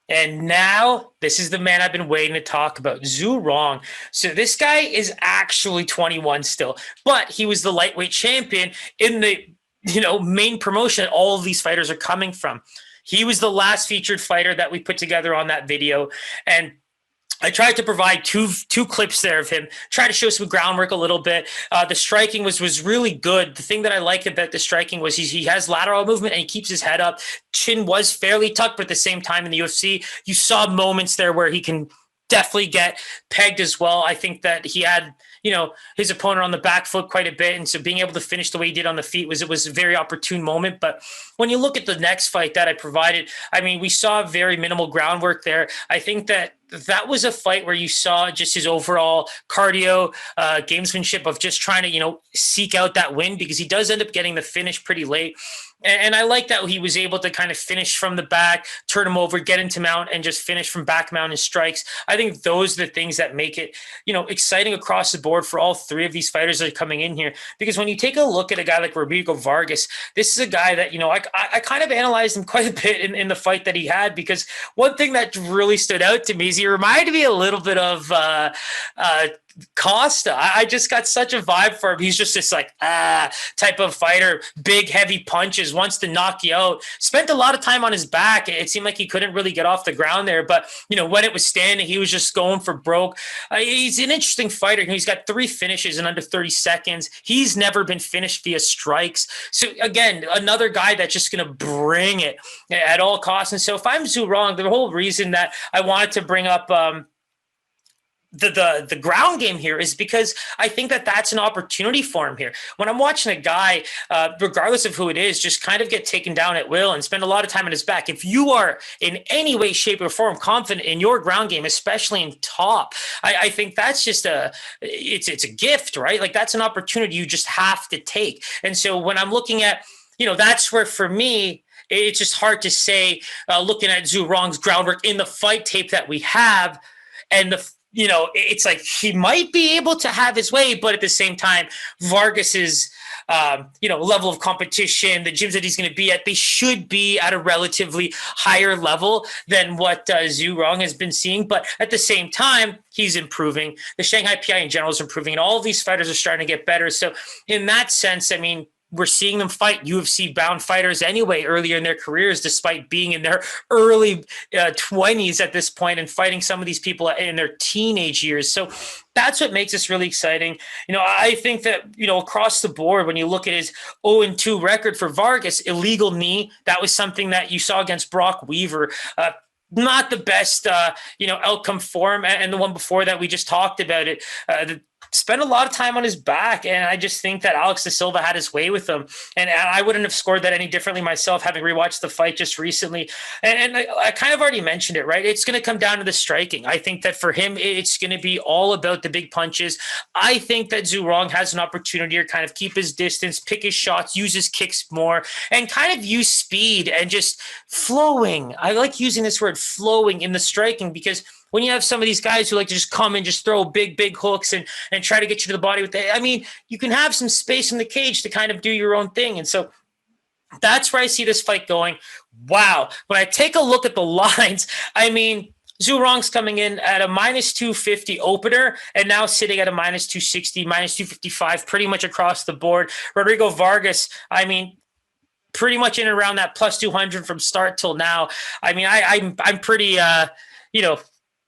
And now this is the man I've been waiting to talk about, Zhu Rong. So this guy is actually 21 still, but he was the lightweight champion in the main promotion that all of these fighters are coming from. He was the last featured fighter that we put together on that video, and I tried to provide two clips there of him, try to show some groundwork a little bit. The striking was really good. The thing that I like about the striking was he has lateral movement and he keeps his head up. Chin was fairly tucked, but at the same time in the UFC, you saw moments there where he can definitely get pegged as well. I think that he had his opponent on the back foot quite a bit, and so being able to finish the way he did on the feet was a very opportune moment. But when you look at the next fight that I provided, I mean, we saw very minimal groundwork there. I think that was a fight where you saw just his overall cardio, gamesmanship of just trying to, seek out that win, because he does end up getting the finish pretty late. And I like that he was able to kind of finish from the back, turn him over, get into mount, and just finish from back mount and strikes. I think those are the things that make it, exciting across the board for all three of these fighters that are coming in here. Because when you take a look at a guy like Rodrigo Vargas, this is a guy that, I kind of analyzed him quite a bit in the fight that he had, because one thing that really stood out to me is he reminded me a little bit of Costa. I just got such a vibe for him. He's just this type of fighter, big, heavy punches, wants to knock you out. Spent a lot of time on his back. It seemed like he couldn't really get off the ground there, but when it was standing, he was just going for broke. He's an interesting fighter. He's got 3 finishes in under 30 seconds. He's never been finished via strikes. So again, another guy that's just going to bring it at all costs. And so if I'm Zhu Rong, the whole reason that I wanted to bring up the ground game here is because I think that that's an opportunity for him here. When I'm watching a guy, regardless of who it is, just kind of get taken down at will and spend a lot of time on his back, if you are in any way, shape, or form confident in your ground game, especially in top, I think that's just it's a gift, right? Like, that's an opportunity you just have to take. And so when I'm looking at, that's where, for me, it's just hard to say, looking at Zhu Rong's groundwork in the fight tape that we have, and it's like he might be able to have his way, but at the same time, Vargas's, level of competition, the gyms that he's going to be at, they should be at a relatively higher level than what Zhu Rong has been seeing. But at the same time, he's improving. The Shanghai PI in general is improving, and all of these fighters are starting to get better. So in that sense, I mean, we're seeing them fight UFC-bound fighters anyway earlier in their careers, despite being in their early 20s at this point and fighting some of these people in their teenage years. So that's what makes this really exciting. I think that, across the board, when you look at his 0-2 record for Vargas, illegal knee, that was something that you saw against Brock Weaver. Not the best, outcome for him. And the one before that, we just talked about it. Spent a lot of time on his back, and I just think that Alex da Silva had his way with him, and I wouldn't have scored that any differently myself, having rewatched the fight just recently. And I kind of already mentioned it, right? It's going to come down to the striking. I think that for him, it's going to be all about the big punches. I think that Zhu Rong has an opportunity to kind of keep his distance, pick his shots, use his kicks more, and kind of use speed and just flowing. I like using this word, flowing, in the striking, because when you have some of these guys who like to just come and just throw big hooks and try to get you to the body with it, I mean, you can have some space in the cage to kind of do your own thing. And so that's where I see this fight going. Wow. When I take a look at the lines, I mean, Zhu Rong's coming in at a minus 250 opener and now sitting at a minus 260, minus 255, pretty much across the board. Rodrigo Vargas, I mean, pretty much in and around that plus 200 from start till now. I mean, I'm pretty,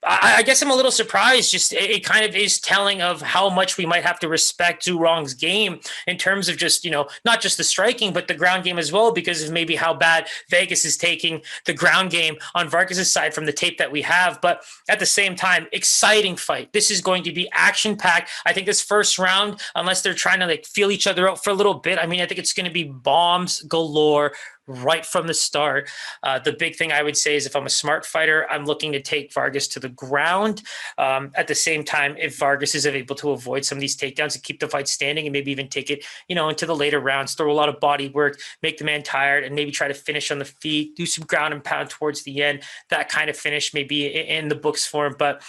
I guess I'm a little surprised. Just it kind of is telling of how much we might have to respect Zhu Rong's game in terms of just, not just the striking, but the ground game as well, because of maybe how bad Vegas is taking the ground game on Vargas' side from the tape that we have. But at the same time, exciting fight. This is going to be action-packed. I think this first round, unless they're trying to feel each other out for a little bit, I mean, I think it's going to be bombs galore right from the start. The big thing I would say is, if I'm a smart fighter, I'm looking to take Vargas to the ground. At the same time, if Vargas is able to avoid some of these takedowns and keep the fight standing, and maybe even take it, into the later rounds, throw a lot of body work, make the man tired, and maybe try to finish on the feet, do some ground and pound towards the end, that kind of finish may be in the books for him. But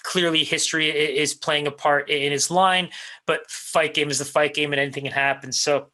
clearly history is playing a part in his line, but fight game is the fight game, and anything can happen. So